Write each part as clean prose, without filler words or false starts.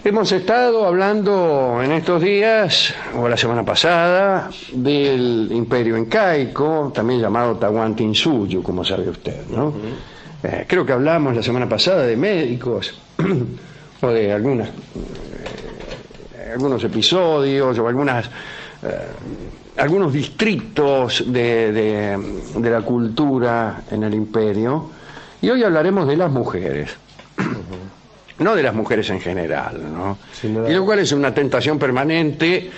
Hemos estado hablando en estos días, o la semana pasada, del imperio incaico, también llamado Tahuantinsuyo, como sabe usted, ¿no? Creo que hablamos la semana pasada de médicos, o de algunos episodios, o algunos distritos de la cultura en el imperio, y hoy hablaremos de las mujeres. No de las mujeres en general, ¿no? Y lo cual es una tentación permanente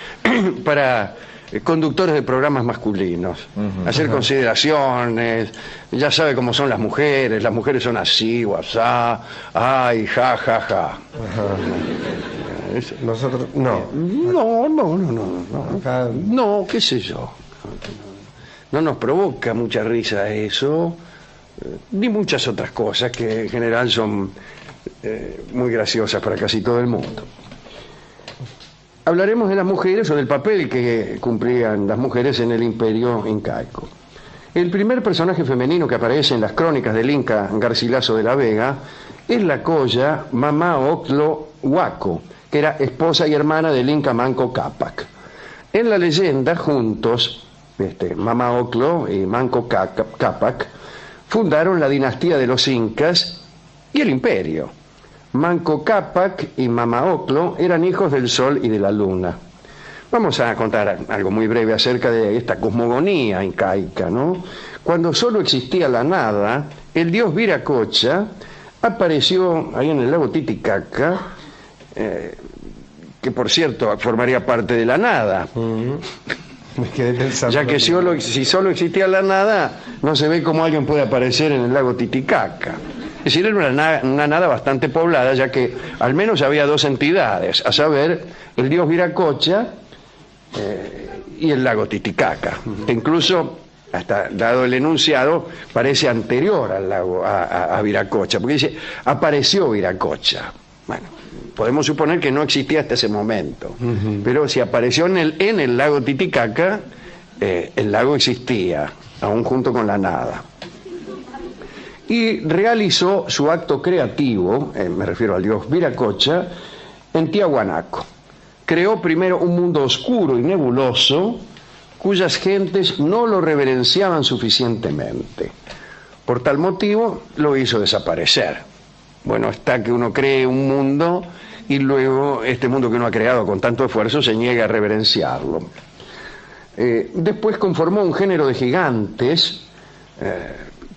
para conductores de programas masculinos. Hacer consideraciones, ya sabe cómo son las mujeres son así, o asá, ay, ja, ja, ja. Nosotros, no. No, qué sé yo. No nos provoca mucha risa eso, ni muchas otras cosas que en general son muy graciosas para casi todo el mundo. Hablaremos de las mujeres o del papel que cumplían las mujeres en el imperio incaico. El primer personaje femenino que aparece en las crónicas del Inca Garcilaso de la Vega es la colla Mamá Oclo Huaco, que era esposa y hermana del Inca Manco Cápac. En la leyenda, juntos, Mamá Oclo y Manco Cápac fundaron la dinastía de los Incas y el imperio. Manco Cápac y Mamá Oclo eran hijos del sol y de la luna. Vamos a contar algo muy breve acerca de esta cosmogonía incaica, ¿no? Cuando solo existía la nada, el dios Viracocha apareció ahí en el lago Titicaca, que por cierto formaría parte de la nada. Me quedé pensando. Ya que si solo existía la nada, no se ve cómo alguien puede aparecer en el lago Titicaca. Es decir, era una nada bastante poblada, ya que al menos había dos entidades, a saber, el dios Viracocha y el lago Titicaca. Que incluso, hasta dado el enunciado, parece anterior al lago, a Viracocha, porque dice, apareció Viracocha. Bueno, podemos suponer que no existía hasta ese momento, pero si apareció en el lago Titicaca, el lago existía, aún junto con la nada. Y realizó su acto creativo, me refiero al dios Viracocha, en Tiahuanaco. Creó primero un mundo oscuro y nebuloso, cuyas gentes no lo reverenciaban suficientemente. Por tal motivo, lo hizo desaparecer. Bueno, está que uno cree un mundo y luego este mundo que uno ha creado con tanto esfuerzo se niega a reverenciarlo. Después conformó un género de gigantes,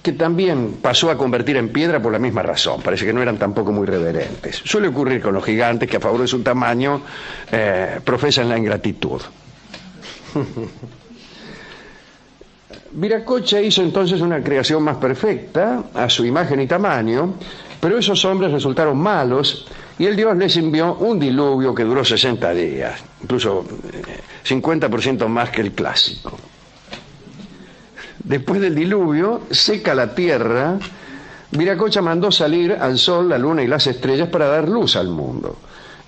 que también pasó a convertir en piedra por la misma razón. Parece que no eran tampoco muy reverentes. Suele ocurrir con los gigantes que a favor de su tamaño profesan la ingratitud. Viracocha hizo entonces una creación más perfecta a su imagen y tamaño, pero esos hombres resultaron malos y el dios les envió un diluvio que duró 60 días, incluso 50% más que el clásico. Después del diluvio, seca la tierra, Viracocha mandó salir al sol, la luna y las estrellas para dar luz al mundo.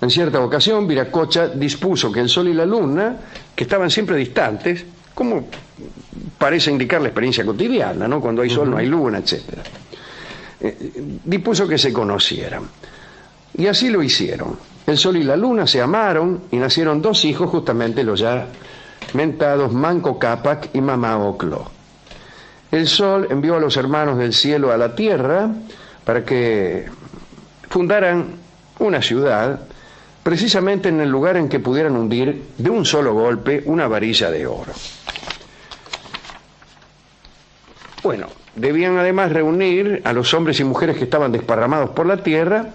En cierta ocasión, Viracocha dispuso que el sol y la luna, que estaban siempre distantes, como parece indicar la experiencia cotidiana, ¿no? Cuando hay sol no hay luna, etc. Dispuso que se conocieran. Y así lo hicieron. El sol y la luna se amaron y nacieron dos hijos, justamente los ya mentados Manco Cápac y Mamá Oclo. El sol envió a los hermanos del cielo a la tierra para que fundaran una ciudad, precisamente en el lugar en que pudieran hundir de un solo golpe una varilla de oro. Bueno, debían además reunir a los hombres y mujeres que estaban desparramados por la tierra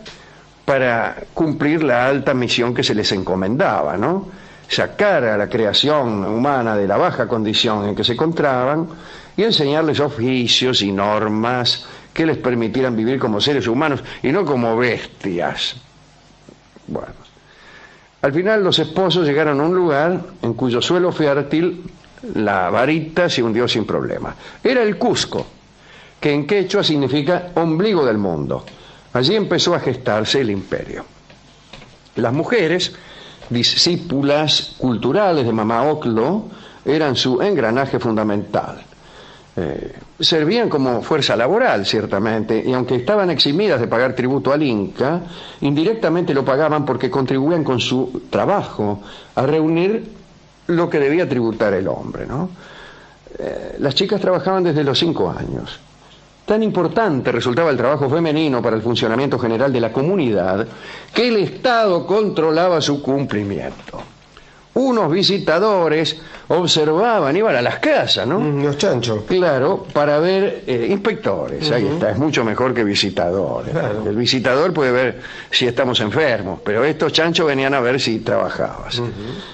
para cumplir la alta misión que se les encomendaba, ¿no? Sacar a la creación humana de la baja condición en que se encontraban y enseñarles oficios y normas que les permitieran vivir como seres humanos y no como bestias. Bueno, al final los esposos llegaron a un lugar en cuyo suelo fértil la varita se hundió sin problema. Era el Cusco, que en quechua significa ombligo del mundo. Allí empezó a gestarse el imperio. Las mujeres, discípulas culturales de Mamá Oclo, eran su engranaje fundamental. servían como fuerza laboral, ciertamente, y aunque estaban eximidas de pagar tributo al Inca, indirectamente lo pagaban porque contribuían con su trabajo a reunir lo que debía tributar el hombre, ¿no? Las chicas trabajaban desde los 5 años. Tan importante resultaba el trabajo femenino para el funcionamiento general de la comunidad que el Estado controlaba su cumplimiento. Unos visitadores observaban, iban a las casas, ¿no? Los chanchos. Claro, para ver inspectores, ahí está, es mucho mejor que visitadores. Claro. El visitador puede ver si estamos enfermos, pero estos chanchos venían a ver si trabajabas.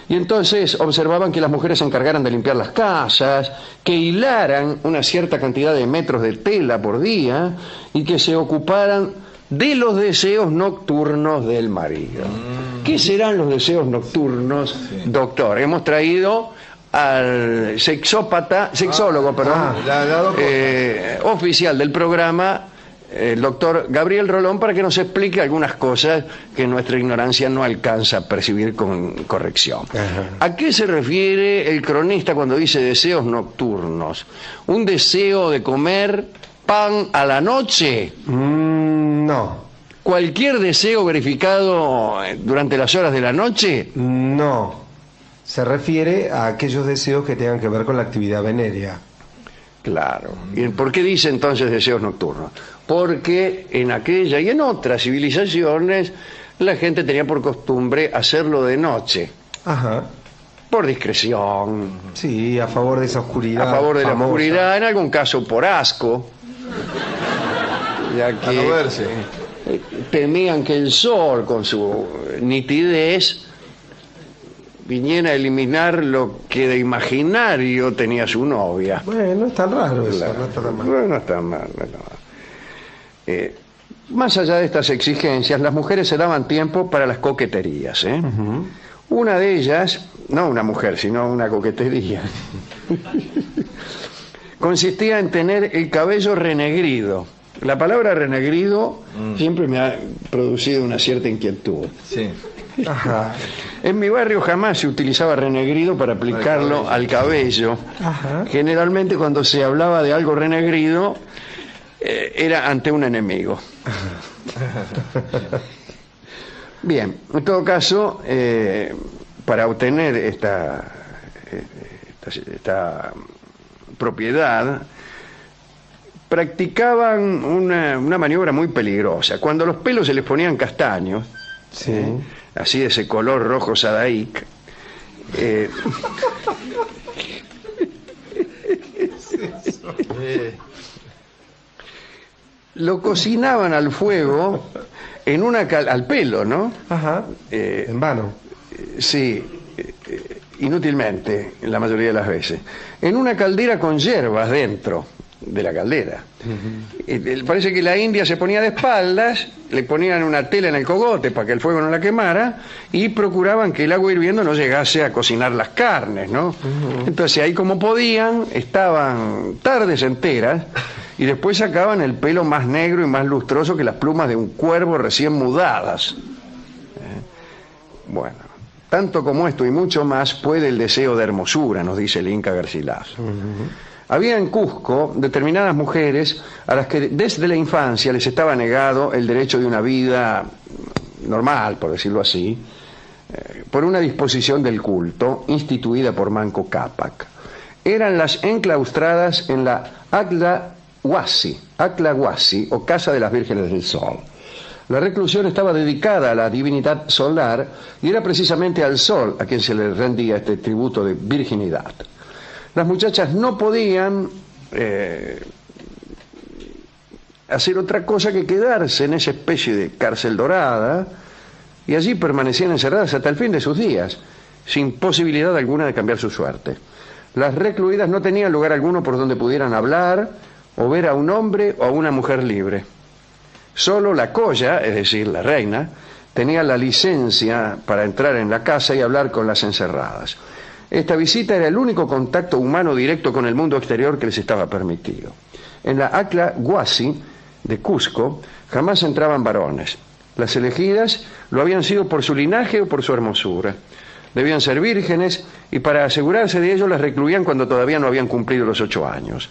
Y entonces observaban que las mujeres se encargaran de limpiar las casas, que hilaran una cierta cantidad de metros de tela por día y que se ocuparan de los deseos nocturnos del marido. ¿Qué serán los deseos nocturnos, doctor? Hemos traído al sexólogo, oficial del programa, el doctor Gabriel Rolón, para que nos explique algunas cosas que nuestra ignorancia no alcanza a percibir con corrección. ¿A qué se refiere el cronista cuando dice deseos nocturnos? ¿Un deseo de comer pan a la noche? No. ¿Cualquier deseo verificado durante las horas de la noche? No. Se refiere a aquellos deseos que tengan que ver con la actividad venérea. Claro. ¿Y por qué dice entonces deseos nocturnos? Porque en aquella y en otras civilizaciones la gente tenía por costumbre hacerlo de noche. Ajá. Por discreción. Sí, a favor de esa oscuridad. A favor de la famosa. oscuridad, en algún caso por asco. Ya que A no verse. temían que el sol, con su nitidez, viniera a eliminar lo que de imaginario tenía su novia. Bueno, no es tan raro eso, Claro. no está tan mal. No, no está mal, no está mal. Más allá de estas exigencias, las mujeres se daban tiempo para las coqueterías. Una de ellas, no una mujer, sino una coquetería, consistía en tener el cabello renegrido. La palabra renegrido siempre me ha producido una cierta inquietud. Sí. Ajá. En mi barrio jamás se utilizaba renegrido para aplicarlo al cabello. Ajá. Generalmente cuando se hablaba de algo renegrido era ante un enemigo. Bien, en todo caso, para obtener esta propiedad, practicaban una maniobra muy peligrosa. Cuando los pelos se les ponían castaños, Sí. así de ese color rojo sadaic, lo cocinaban al fuego en al pelo, ¿no? Ajá. En vano. Sí, inútilmente, la mayoría de las veces. En una caldera con hierbas dentro de la caldera. Parece que la India se ponía de espaldas, le ponían una tela en el cogote para que el fuego no la quemara y procuraban que el agua hirviendo no llegase a cocinar las carnes, ¿no? Entonces ahí como podían, estaban tardes enteras y después sacaban el pelo más negro y más lustroso que las plumas de un cuervo recién mudadas. Bueno, tanto como esto y mucho más puede el deseo de hermosura, nos dice el Inca Garcilaso. Había en Cusco determinadas mujeres a las que desde la infancia les estaba negado el derecho de una vida normal, por decirlo así, por una disposición del culto instituida por Manco Cápac. Eran las enclaustradas en la Acla Huasi, o Casa de las Vírgenes del Sol. La reclusión estaba dedicada a la divinidad solar y era precisamente al sol a quien se le rendía este tributo de virginidad. Las muchachas no podían hacer otra cosa que quedarse en esa especie de cárcel dorada y allí permanecían encerradas hasta el fin de sus días, sin posibilidad alguna de cambiar su suerte. Las recluidas no tenían lugar alguno por donde pudieran hablar o ver a un hombre o a una mujer libre. Solo la colla, es decir, la reina, tenía la licencia para entrar en la casa y hablar con las encerradas. Esta visita era el único contacto humano directo con el mundo exterior que les estaba permitido. En la Acla Huasi de Cusco jamás entraban varones. Las elegidas lo habían sido por su linaje o por su hermosura. Debían ser vírgenes y para asegurarse de ello las recluían cuando todavía no habían cumplido los 8 años.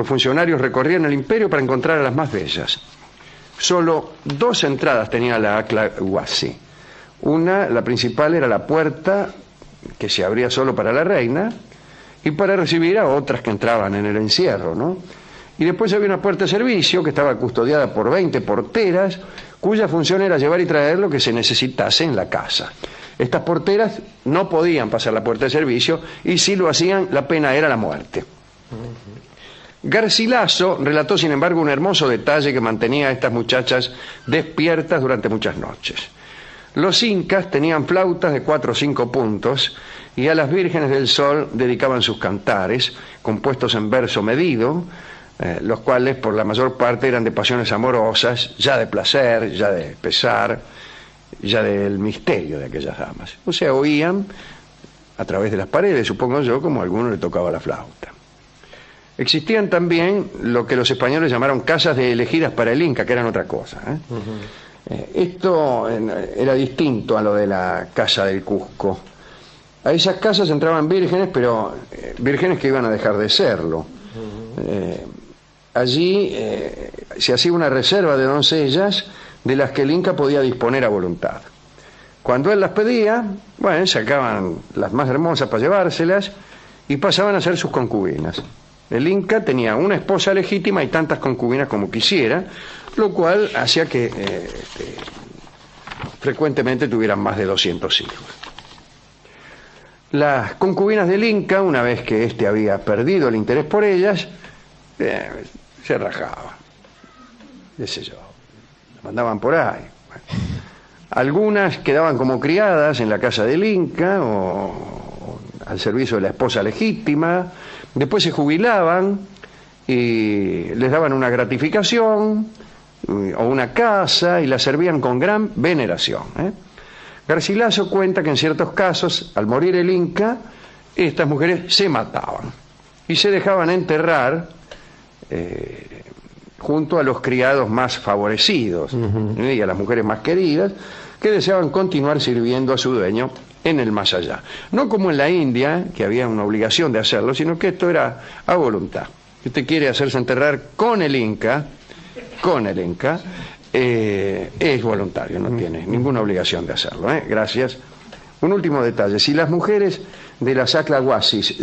Los funcionarios recorrían el imperio para encontrar a las más bellas. Solo 2 entradas tenía la Akla Huasi. Una, la principal, era la puerta que se abría solo para la reina y para recibir a otras que entraban en el encierro, ¿no? Y después había una puerta de servicio que estaba custodiada por 20 porteras, cuya función era llevar y traer lo que se necesitase en la casa. Estas porteras no podían pasar la puerta de servicio y si lo hacían, la pena era la muerte. Garcilaso relató, sin embargo, un hermoso detalle que mantenía a estas muchachas despiertas durante muchas noches. Los incas tenían flautas de 4 o 5 puntos y a las vírgenes del sol dedicaban sus cantares, compuestos en verso medido, los cuales por la mayor parte eran de pasiones amorosas, ya de placer, ya de pesar, ya del misterio de aquellas damas. O sea, oían a través de las paredes, supongo yo, como a alguno le tocaba la flauta. Existían también lo que los españoles llamaron casas de elegidas para el Inca, que eran otra cosa, Esto era distinto a lo de la casa del Cusco. A esas casas entraban vírgenes, pero vírgenes que iban a dejar de serlo. Allí se hacía una reserva de doncellas de las que el Inca podía disponer a voluntad. Cuando él las pedía, bueno, sacaban las más hermosas para llevárselas y pasaban a ser sus concubinas. El Inca tenía una esposa legítima y tantas concubinas como quisiera, lo cual hacía que frecuentemente tuvieran más de 200 hijos. Las concubinas del Inca, una vez que éste había perdido el interés por ellas, se rajaba, qué sé yo, la mandaban por ahí. Bueno, algunas quedaban como criadas en la casa del Inca o al servicio de la esposa legítima, después se jubilaban y les daban una gratificación o una casa y la servían con gran veneración. Garcilaso cuenta que en ciertos casos, al morir el Inca, estas mujeres se mataban y se dejaban enterrar junto a los criados más favorecidos y a las mujeres más queridas que deseaban continuar sirviendo a su dueño en el más allá. No como en la India, que había una obligación de hacerlo, sino que esto era a voluntad. Si usted quiere hacerse enterrar con el Inca, es voluntario, no tiene ninguna obligación de hacerlo. Gracias. Un último detalle. Si las mujeres de las Akla Huasis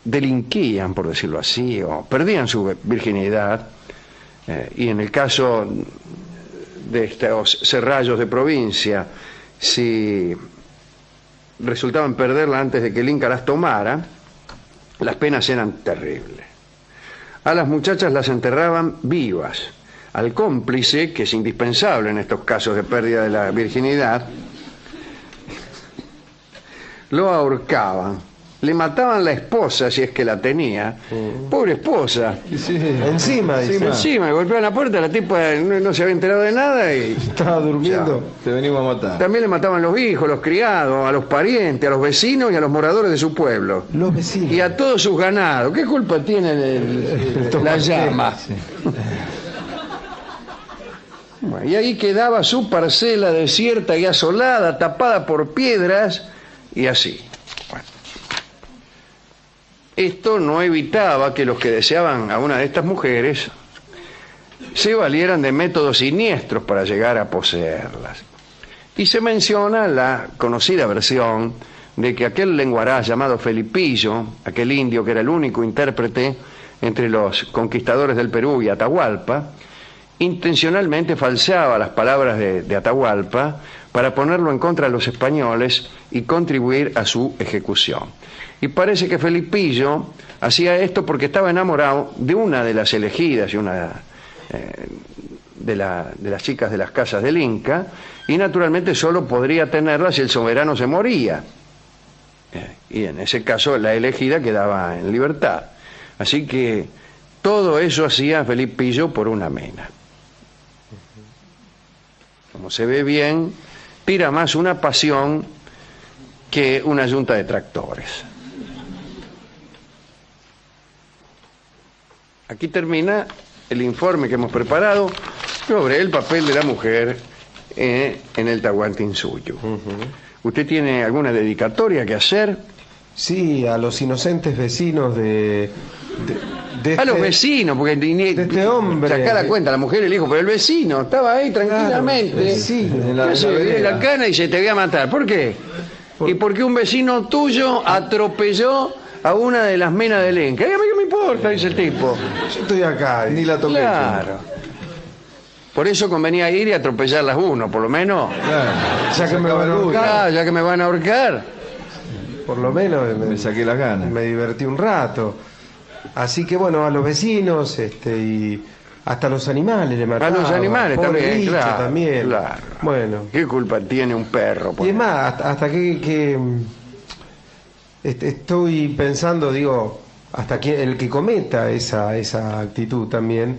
delinquían, por decirlo así, o perdían su virginidad, y en el caso de estos serrallos de provincia, si resultaban perderla antes de que el Inca las tomara, las penas eran terribles. A las muchachas las enterraban vivas. Al cómplice, que es indispensable en estos casos de pérdida de la virginidad, lo ahorcaban. Le mataban la esposa, si es que la tenía. Pobre esposa. Sí, encima, golpeaban la puerta, la tipa no se había enterado de nada y estaba durmiendo. Te venimos a matar. También le mataban los hijos, los criados, a los parientes, a los vecinos y a los moradores de su pueblo. Los vecinos. Y a todos sus ganados. ¿Qué culpa tiene la llama? Sí. Bueno, y ahí quedaba su parcela desierta y asolada, tapada por piedras y así. Bueno. Esto no evitaba que los que deseaban a una de estas mujeres se valieran de métodos siniestros para llegar a poseerlas. Y se menciona la conocida versión de que aquel lenguaraz llamado Felipillo, aquel indio que era el único intérprete entre los conquistadores del Perú y Atahualpa, intencionalmente falseaba las palabras de Atahualpa para ponerlo en contra de los españoles y contribuir a su ejecución. Y parece que Felipillo hacía esto porque estaba enamorado de una de las elegidas y una de las chicas de las casas del Inca, y naturalmente solo podría tenerla si el soberano se moría. Y en ese caso la elegida quedaba en libertad. Así que todo eso hacía Felipillo por una mena. Como se ve bien, tira más una pasión que una yunta de tractores. Aquí termina el informe que hemos preparado sobre el papel de la mujer en el Tahuantinsuyo. ¿Usted tiene alguna dedicatoria que hacer? Sí, a los inocentes vecinos de A los vecinos, porque de este hombre. sacá la cuenta, la mujer y el hijo, pero el vecino estaba ahí tranquilamente. Claro, sí, en la cana y se te voy a matar. ¿Por qué? Y porque un vecino tuyo atropelló a una de las menas del Inca. ¿Y a mí qué me importa? Dice el tipo. Yo estoy acá. Ni la toqué. Claro. Por eso convenía ir y atropellarlas uno, por lo menos. Claro, ya que me van a ahorcar, Claro, ya que me van a ahorcar. por lo menos Me saqué las ganas. me divertí un rato. Así que bueno, a los vecinos y hasta a los animales le A mataban. los animales Pobre también, bicho claro, también. claro. Bueno, ¿Qué culpa tiene un perro? y es más, hasta que estoy pensando, digo, hasta que el que cometa esa actitud también,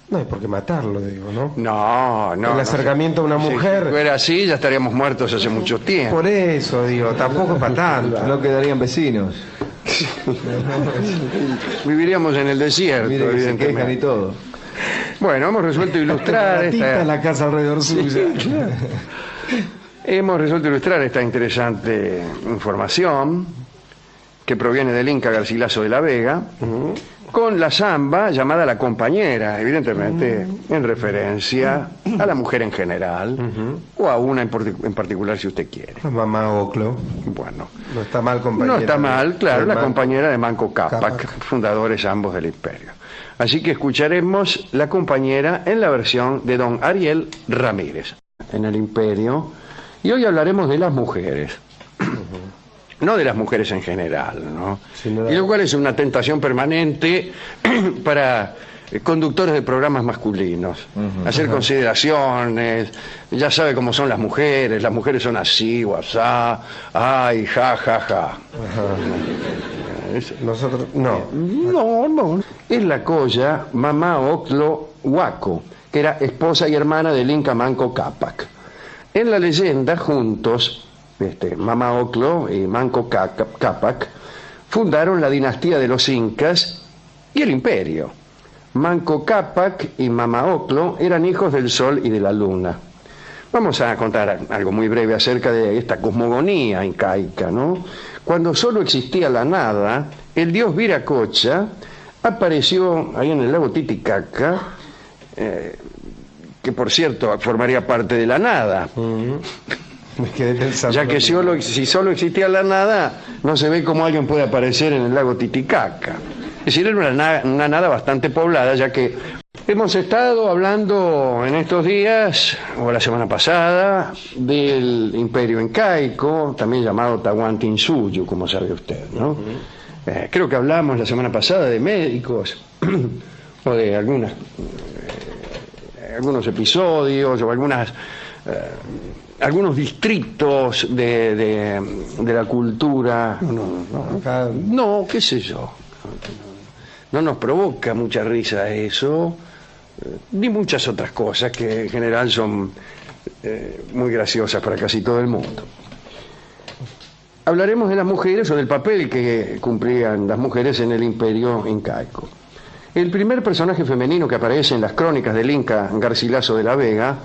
no hay por qué matarlo, digo, ¿no? No, no. El acercamiento a una mujer. Si fuera así, ya estaríamos muertos hace mucho tiempo. Por eso, digo, tampoco es para tanto. No quedarían vecinos. Viviríamos en el desierto, Mire que se quejan y evidentemente. todo. Bueno, hemos resuelto ilustrar Ratita esta... en la casa alrededor suya. Hemos resuelto ilustrar esta interesante información que proviene del Inca Garcilaso de la Vega con la samba llamada La Compañera, evidentemente en referencia a la mujer en general o a una en particular si usted quiere. Mamá Oclo. Bueno, No está mal, compañera. no está mal, claro, la Manco compañera de Manco Cápac, Cápac. fundadores ambos del imperio. Así que escucharemos La Compañera en la versión de don Ariel Ramírez en el imperio. Y hoy hablaremos de las mujeres. No de las mujeres en general, ¿no? Sino Y lo cual es una tentación permanente para conductores de programas masculinos. Hacer consideraciones, ya sabe cómo son las mujeres son así, o asá, ay, ja, ja, ja. Nosotros, no. No. Es la colla Mamá Oclo Huaco, que era esposa y hermana del Inca Manco Cápac. En la leyenda, juntos, Mamá Oclo y Manco Cápac fundaron la dinastía de los Incas y el imperio. Manco Cápac y Mamá Oclo eran hijos del sol y de la luna. Vamos a contar algo muy breve acerca de esta cosmogonía incaica, ¿no? Cuando solo existía la nada, el dios Viracocha apareció ahí en el lago Titicaca, que por cierto formaría parte de la nada. Me quedé pensando. Ya que si solo existía la nada, no se ve cómo alguien puede aparecer en el lago Titicaca. Es decir, era una nada bastante poblada, ya que hemos estado hablando en estos días, o la semana pasada, del imperio incaico, también llamado Tahuantinsuyo, como sabe usted, ¿no? Creo que hablamos la semana pasada de médicos, o de algunos episodios, o algunos distritos de la cultura. No, qué sé yo. No nos provoca mucha risa eso, ni muchas otras cosas que en general son muy graciosas para casi todo el mundo. Hablaremos de las mujeres o del papel que cumplían las mujeres en el imperio incaico. El primer personaje femenino que aparece en las crónicas del Inca Garcilaso de la Vega